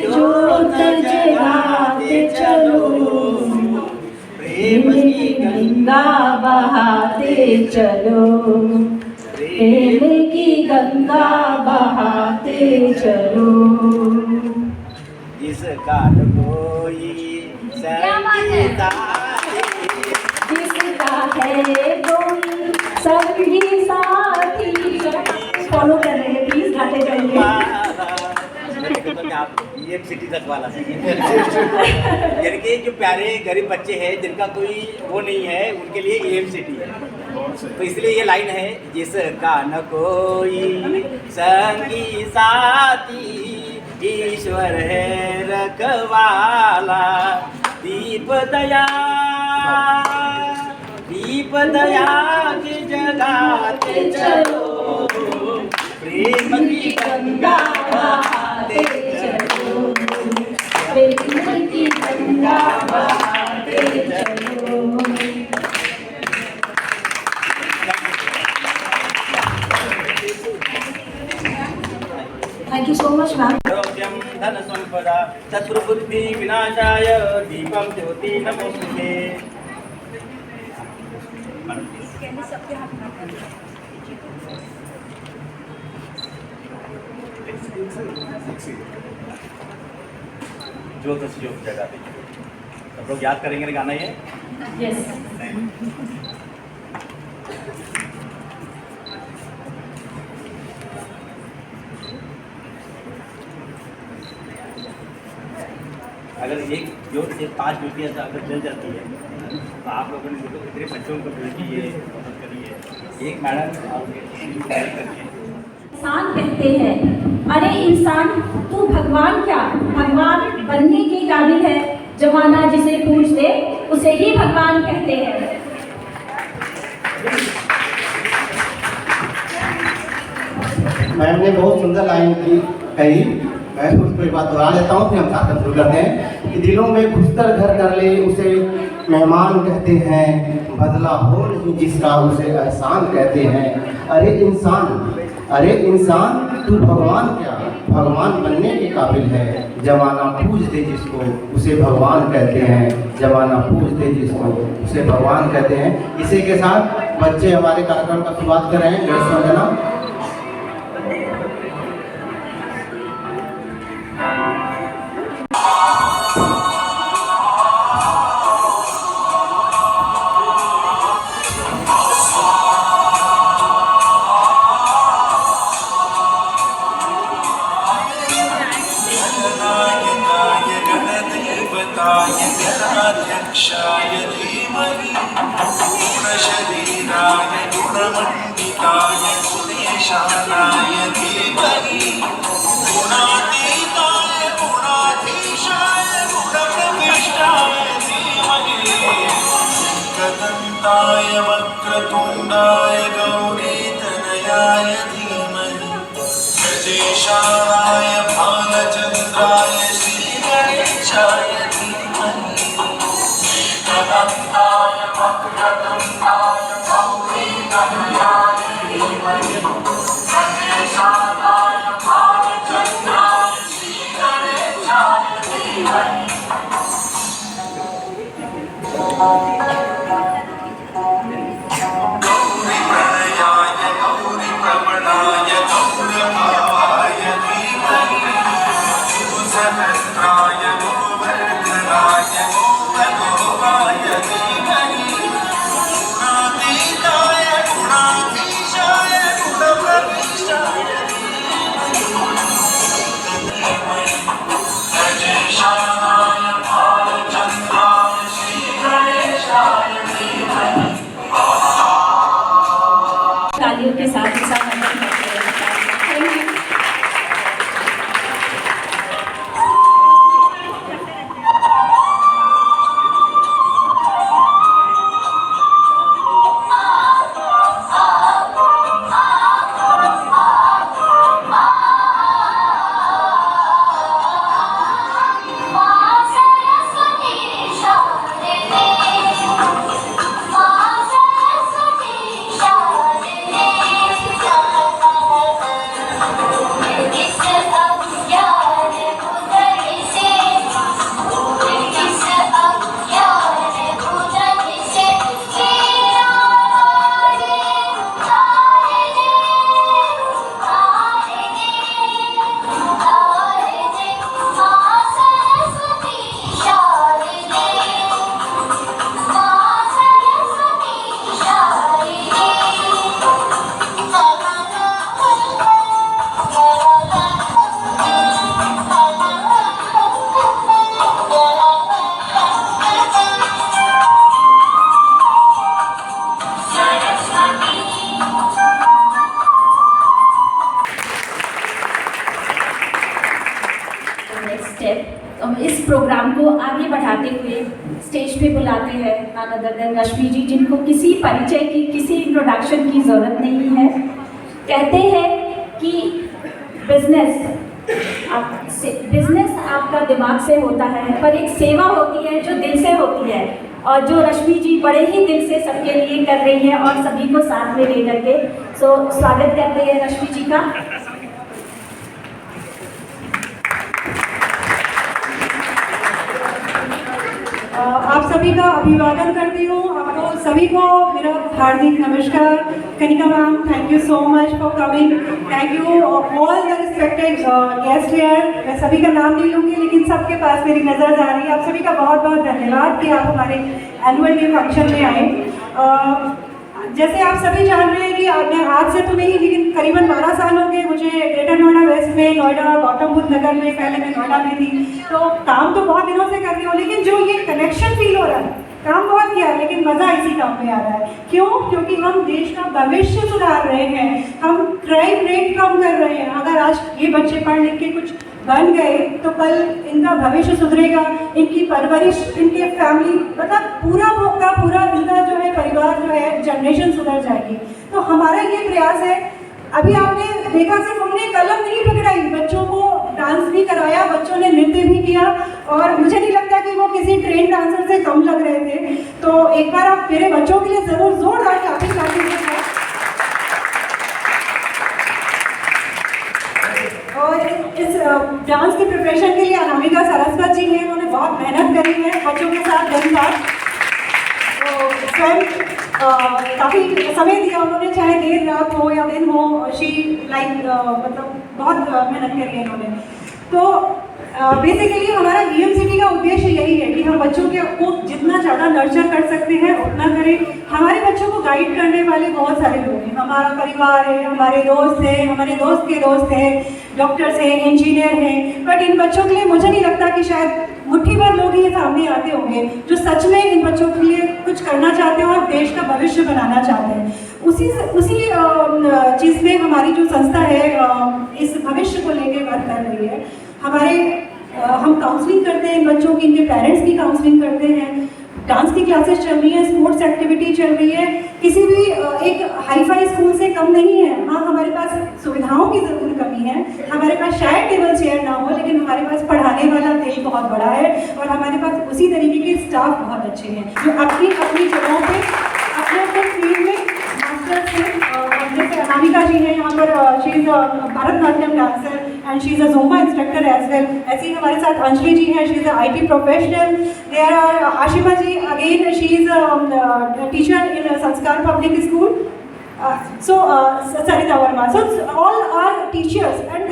ज्योत जगाते चलो, प्रेम की गंगा बहाते चलो, प्रेम की गंगा बहाते चलो। जिसका न कोई संगी साथी, जिसका है कोई संगी साथी। फॉलो कर रहे हैं, प्लीज गाते जाइए। आप ये सिटी तक वाला यानी कि जो प्यारे गरीब बच्चे हैं जिनका कोई वो नहीं है, उनके लिए एम सिटी है। तो इसलिए ये लाइन है, जिसका न कोई संगी साथी, ईश्वर है रखवाला। दीप दया के जगाते चलो, प्रेम की गंगा बहाते चलो, प्रेम की गंगा बहाते चलो। Thank you so much ma'am. आरोग्यम धन संपदा शत्रु बुद्धि विनाशाय दीपम ज्योति नमोस्तुते। ज्योत से ज्योत जगा दी। सब लोग याद करेंगे ना गाना ये? यस। अगर एक ज्योत से 5 ज्योतियाँ अगर जल जाती है तो आप लोगों ने देखो कितने बच्चों को भेजिए, मदद करिए। एक मैडम और इंसान कहते हैं, अरे इंसान तू भगवान क्या, भगवान बनने के काबिल है। जमाना जिसे पूछ दे उसे ही भगवान कहते हैं। मैम ने बहुत सुंदर लाइन कही, मैं उसको एक बात दोहरा लेता हूँ, फिर हम साथ शुरू करते हैं कि दिलों में घुसकर घर कर ले उसे मेहमान कहते हैं, बदला हो नहीं जिसका उसे एहसान कहते हैं। अरे इंसान तू भगवान क्या, भगवान बनने के काबिल है। जमाना पूज दे जिसको उसे भगवान कहते हैं, जमाना पूज दे जिसको उसे भगवान कहते हैं। इसी के साथ बच्चे हमारे कार्यक्रम का शुरुआत कर रहे हैं। गणेश वंदना। गणाध्यक्षाय धीमहि गुणशरीराय गुणमण्डिताय गुणेशानाय धीमहि गुणातीताय गुणाधीशाय गुणप्रविष्टाय धीमहि गदन्ताय वक्रतुण्डाय गौरीतनयाय धीमहि गजेशानाय भालचन्द्राय श्रीगणेशाय गदन्ताय वक्रतुण्डाय गौरीतनयाय धीमहि गणेशानाय भालचन्द्राय श्रीगणेशाय धीमहि। गौरीप्रणयाय गौरीप्रवणाय गौरभावाय धीमहि सहस्राय गोवर्धनाय गोपगोपाय धीमहि गुणातीताय गुणाधीशाय गुणप्रविष्टाय गजेशानाय भालचन्द्राय श्रीगणेशाय धीमहि। तालियों के साथ ही साथ थैंक यू। स्टेप तो हम इस प्रोग्राम को आगे बढ़ाते हुए स्टेज पे बुलाते हैं नन अदर देन रश्मि जी, जिनको किसी परिचय की, किसी इंट्रोडक्शन की ज़रूरत नहीं है। कहते हैं कि बिजनेस आपका दिमाग से होता है, पर एक सेवा होती है जो दिल से होती है, और जो रश्मि जी बड़े ही दिल से सबके लिए कर रही है और सभी को साथ में ले करके। सो स्वागत करते हैं रश्मि जी का। आप सभी का अभिवादन करती हूँ। आपको सभी को मेरा हार्दिक नमस्कार। Kanika ma'am, thank you so much for coming. Thank you all the respected guest here. मैं सभी का नाम नहीं लूँगी, लेकिन सबके पास मेरी नज़र जा रही है। आप सभी का बहुत बहुत धन्यवाद कि आप हमारे एनुअल डे फंक्शन में आए। जैसे आप सभी जान रहे हैं कि मैं आज से तो नहीं, लेकिन करीबन 12 साल हो गए मुझे ग्रेटर नोएडा वेस्ट में, नोएडा गौतम बुद्ध नगर में, पहले मैं नोएडा में थी। तो काम तो बहुत दिनों से कर रही हूँ, लेकिन जो ये कनेक्शन फील हो रहा है, काम बहुत किया है लेकिन मज़ा इसी काम में आ रहा है। क्यों? क्योंकि हम देश का भविष्य सुधार रहे हैं, हम क्राइम रेट कम कर रहे हैं। अगर आज ये बच्चे पढ़ लिख के कुछ बन गए तो कल इनका भविष्य सुधरेगा, इनकी परवरिश, इनके फैमिली, मतलब पूरा का पूरा इनका जो है परिवार जो है जनरेशन सुधर जाएगी। तो हमारा ये प्रयास है। अभी आपने देखा सिर्फ हमने कलम नहीं पकड़ाई, बच्चों को डांस भी कराया, बच्चों ने नृत्य भी किया, और मुझे नहीं लगता कि वो किसी ट्रेन डांसर से कम लग रहे थे। तो एक बार आप मेरे बच्चों के लिए ज़रूर जोरदार ताली बजाइए। और इस डांस की प्रिपरेशन के लिए अनामिका सरस्वत जी हैं, उन्होंने बहुत मेहनत करी है बच्चों के साथ दिन रात। तो स्वयं काफ़ी समय दिया उन्होंने, चाहे देर रात हो या दिन हो। शी मतलब बहुत मेहनत करी है इन्होंने। तो बेसिकली हमारा EMCT का उद्देश्य यही है कि हम बच्चों को जितना ज़्यादा नर्चर कर सकते हैं उतना करें। हमारे बच्चों को गाइड करने वाले बहुत सारे लोग हैं, हमारा परिवार है, हमारे दोस्त हैं, हमारे दोस्त के दोस्त हैं, डॉक्टर्स हैं, इंजीनियर हैं। बट इन बच्चों के लिए मुझे नहीं लगता कि शायद मुट्ठी भर लोग ही सामने आते होंगे जो सच में इन बच्चों के लिए कुछ करना चाहते हैं और देश का भविष्य बनाना चाहते हैं। उसी चीज़ में हमारी जो संस्था है इस भविष्य को लेकर वर्क कर रही है। हम काउंसलिंग करते हैं बच्चों की, इनके पेरेंट्स की काउंसलिंग करते हैं, डांस की क्लासेस चल रही है, स्पोर्ट्स एक्टिविटी चल रही है। किसी भी एक हाई-फाई स्कूल से कम नहीं है। हाँ, हमारे पास सुविधाओं की ज़रूर कमी है, हमारे पास शायद टेबल चेयर ना हो, लेकिन हमारे पास पढ़ाने वाला दिल बहुत बड़ा है, और हमारे पास उसी तरीके के स्टाफ बहुत अच्छे हैं जो अपनी अपनी जगहों पे अपने फील्ड में मास्टर्स हैं। जैसे अनामिका जी हैं यहाँ पर, she is Bharatanatyam dancer and she is a Zumba instructor as well. ऐसे ही हमारे साथ अंजलि जी हैं, she is a IT professional. There are Ashima ji, again she is a teacher in Sanskar public school. Sarita Verma. So all are teachers. And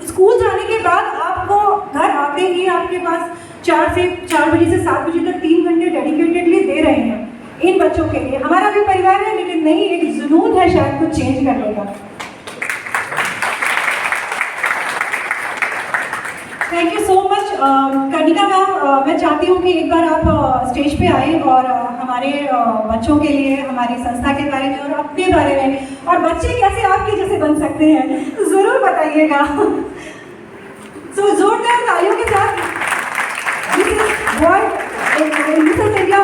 school जाने के बाद आपको घर आते ही आपके पास 4 बजे से 7 बजे तक 3 घंटे डेडिकेटेडली दे रहे हैं इन बच्चों के लिए। हमारा भी परिवार है, लेकिन नहीं, एक जुनून है शायद कुछ चेंज करने का। Thank you so much Kanika ma'am. मैं चाहती हूँ कि एक बार आप स्टेज पे आए और हमारे बच्चों के लिए, हमारी संस्था के बारे में और अपने बारे में, और बच्चे कैसे आपके जैसे बन सकते हैं, ज़रूर बताइएगा। सो जोरदार तालियों के साथ Miss India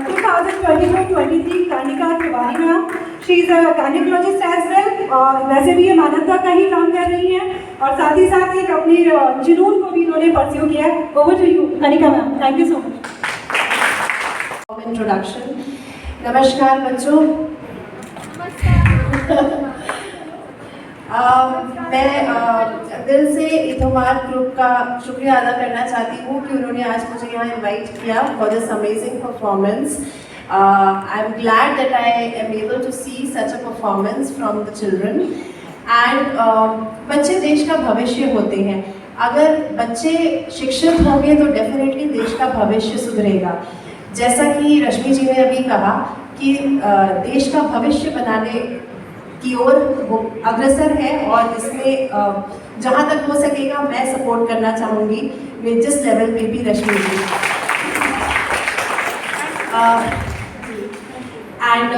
2022-23 Kanika Tiwari ma'am. She is a gynaecologist as well, और वैसे भी ये मानवता का ही काम कर रही हैं, और साथ ही साथ एक अपने जुनून को भी इन्होंने परस्यू किया है। Over to you Kanika ma'am, thank you so much. Introduction. नमस्कार बच्चों। मैं दिल से इथोमार ग्रुप का शुक्रिया अदा करना चाहती हूँ कि उन्होंने आज मुझे यहाँ इनवाइट किया for this amazing performance. I am glad that I am able to see such a performance from the children. And बच्चे देश का भविष्य होते हैं। अगर बच्चे शिक्षित होंगे तो डेफिनेटली देश का भविष्य सुधरेगा। जैसा कि रश्मि जी ने अभी कहा कि देश का भविष्य बनाने की ओर वो अग्रसर है, और इसमें जहाँ तक हो सकेगा मैं सपोर्ट करना चाहूँगी, मैं जिस लेवल पे भी रश्मि जी। एंड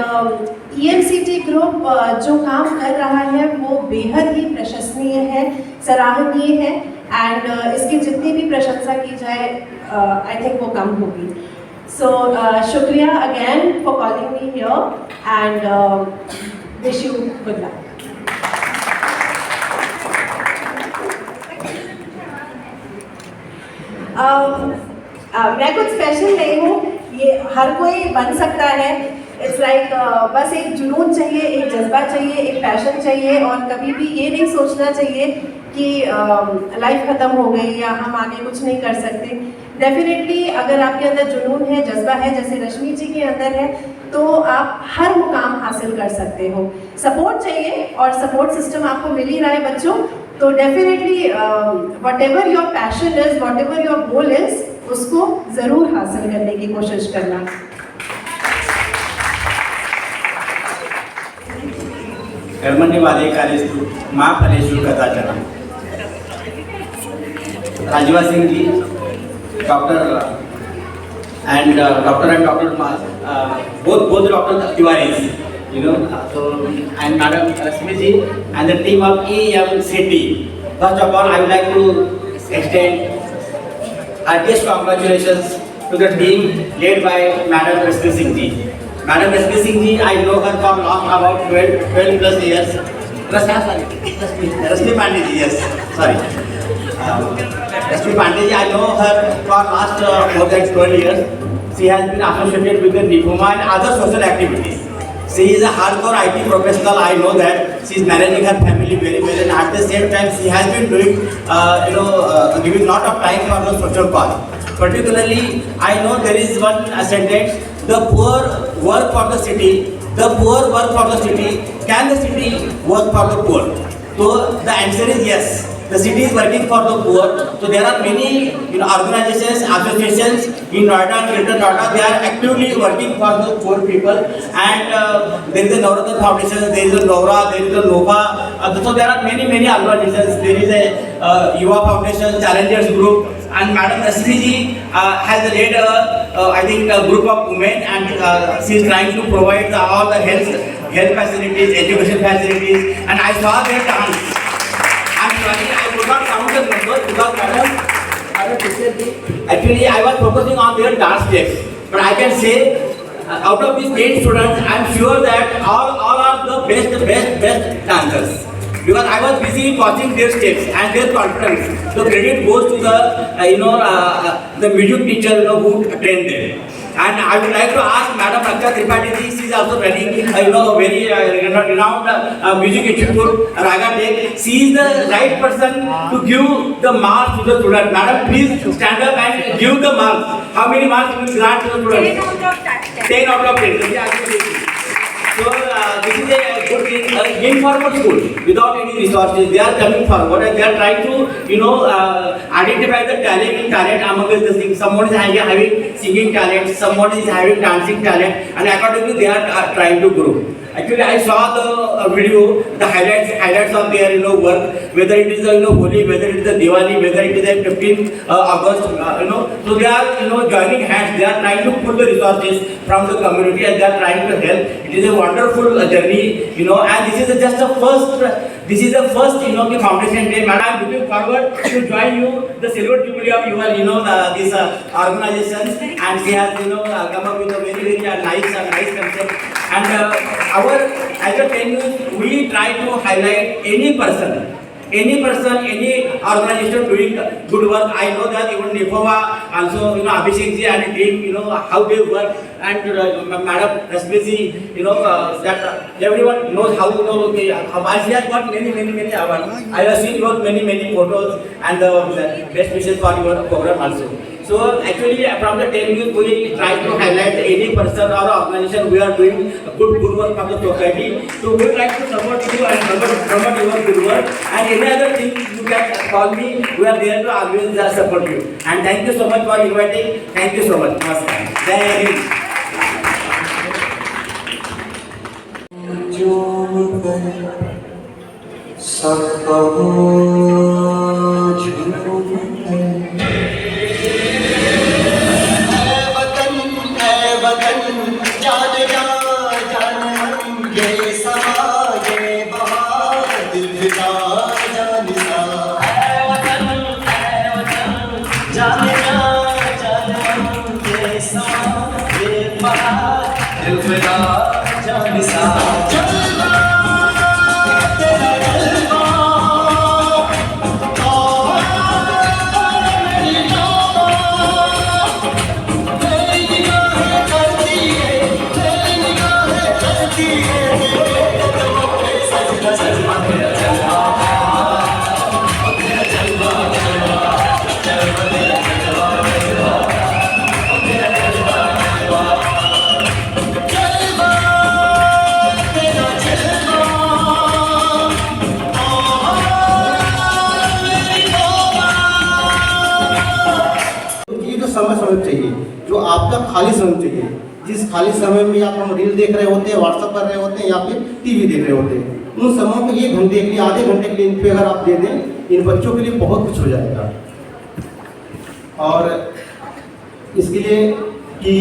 EMCT ग्रुप जो काम कर रहा है वो बेहद ही प्रशंसनीय है, सराहनीय है। एंड इसकी जितनी भी प्रशंसा की जाए आई थिंक वो कम होगी. सो शुक्रिया again for calling me here and wish you good luck. मैं कुछ स्पेशल नहीं हूँ, ये हर कोई बन सकता है. इट्स लाइक बस एक जुनून चाहिए, एक जज्बा चाहिए, एक पैशन चाहिए, और कभी भी ये नहीं सोचना चाहिए कि लाइफ ख़त्म हो गई या हम आगे कुछ नहीं कर सकते. डेफिनेटली अगर आपके अंदर जुनून है, जज्बा है, जैसे रश्मि जी के अंदर है, तो आप हर मुकाम हासिल कर सकते हो. सपोर्ट चाहिए, और सपोर्ट सिस्टम आपको मिल ही रहा है बच्चों. तो definitely what ever your passion is, what ever your goal is, उसको ज़रूर हासिल करने की कोशिश करना. कर्मण्यवादे कार्यस्तु माँ फलेषु कदाचन. राजवा Singh ji, doctor and both Dr. Tiwari, you know, so and Madam Rashmi ji and the team of EMCT. First of all, I would like to extend heartiest congratulations to the team led by Madam Rashmi Singh ji. Madam Rashmi Singh ji, I know her for long, about 12 plus years. Rashmi Pandey ji, yes, sorry. Rashmi Pandey ji, I know her for last more than 12 years. She has been associated with the NIPUMA and other social activities. She is a hardcore IT professional. I know that she is managing her family very well, and at the same time, she has been doing, giving lot of time for the social cause. Particularly, I know there is one sentence: the poor work for the city. The poor work for the city. Can the city work for the poor? So the answer is yes. The city is working for the poor. So there are many organizations, associations in Noida and Greater Noida. They are actively working for the poor people. And there is a Navratan Foundation, there is a Nora, there is a Nova. So there are many organizations. There is a Yuva Foundation, Challengers Group. And Madam Rashmi ji has led I think a group of women, and she is trying to provide all the health facilities, education facilities. And I saw their dance. I'm sorry, I could not count the numbers because actually I was focusing on their dance steps. But I can say out of these 10 students, I'm sure that all are the best dancers. Because I was busy watching their steps and their confidence. So credit goes to the music teacher who trained them. And I would like to ask Madam Raksha Tripathi ji, she is also running a very renowned music institute, Raga Tech. She is the right person to give the marks to the student. Madam, please stand up and give the marks. How many marks you will grant to the students? 10 out of 10. So this is a good thing. Informal school without any resources. They are coming forward and they are trying to identify the talent among the things. Someone is having singing talent, someone is having dancing talent, and accordingly they are trying to grow. Actually, I saw the video, the highlights of their work. Whether it is Holi, whether it is the Diwali, whether it is the 15th August, So they are joining hands. They are trying to pull the resources from the community and they are trying to help. It is a wonderful journey, and this is just the first. This is the first, foundation day. Madam, I am looking forward to join you, the silver jubilee of your, this organization, and she has, come up with a very nice concept. And as a tenure, we try to highlight any person, any organization doing good work. I know that even Nipova, also Abhishek ji and team, how they work, and Madam Rashmi ji, that everyone knows how she has got many awards. I have seen your many photos and the best wishes for your program also. So actually, from the 10 years, we try to highlight any person or organization who are doing good work for the society. So we try to support you and promote your good work. And any other thing you can call me. We are there to always support you. And thank you so much for inviting. Thank you so much. Namaskar. Jai Hind. जान ये जो समय चाहिए, जो आपका खाली समय चाहिए, जिस खाली समय में आप हम रील देख रहे होते हैं, व्हाट्सअप कर रहे होते हैं या फिर टीवी देख रहे होते हैं, उन समय में 1 घंटे के लिए, आधे घंटे के लिए इन पे अगर आप दे दें, इन बच्चों के लिए बहुत कुछ हो जाएगा। और इसके लिए कि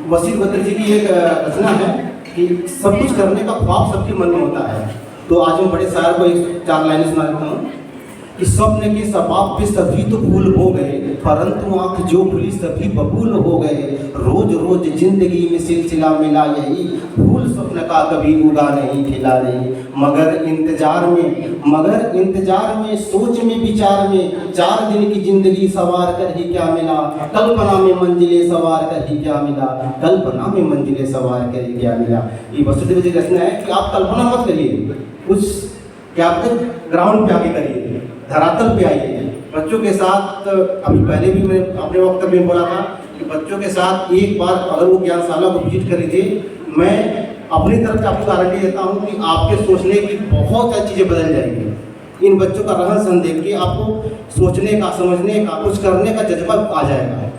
वसीर बद्र जी की एक रचना है कि सब कुछ करने का ख्वाब सबके मन में होता है। तो आज मैं बड़े शायर को 4 लाइनें सुना देता हूँ कि स्वप्न के सबाब पे सभी तो फूल हो गए, परंतु आँख जो खुली सभी बबूल हो गए। रोज रोज जिंदगी में सिलसिला मिला यही, फूल स्वप्न का कभी उगा नहीं खिला नहीं। मगर इंतजार में सोच में विचार में 4 दिन की जिंदगी सवार कर ही क्या मिला, कल्पना में मंजिलें सवार कर ही क्या मिला, कल्पना में मंजिलें सवार कर ही क्या मिला। ये वसुदेव जी रचना है कि आप कल्पना मत करिए, कुछ क्या ग्राउंड पे आके करिए, धरातल पे आइए। बच्चों के साथ अभी पहले भी मैं अपने वक्त में बोला था कि बच्चों के साथ एक बार अगर वो ज्ञानशाला को विजिट कर लीजिए, मैं अपनी तरफ से आपको गारंटी देता हूँ कि आपके सोचने की बहुत सारी चीज़ें बदल जाएंगी। इन बच्चों का रहन सहन देख के आपको सोचने का, समझने का, कुछ करने का जज्बा आ जाएगा।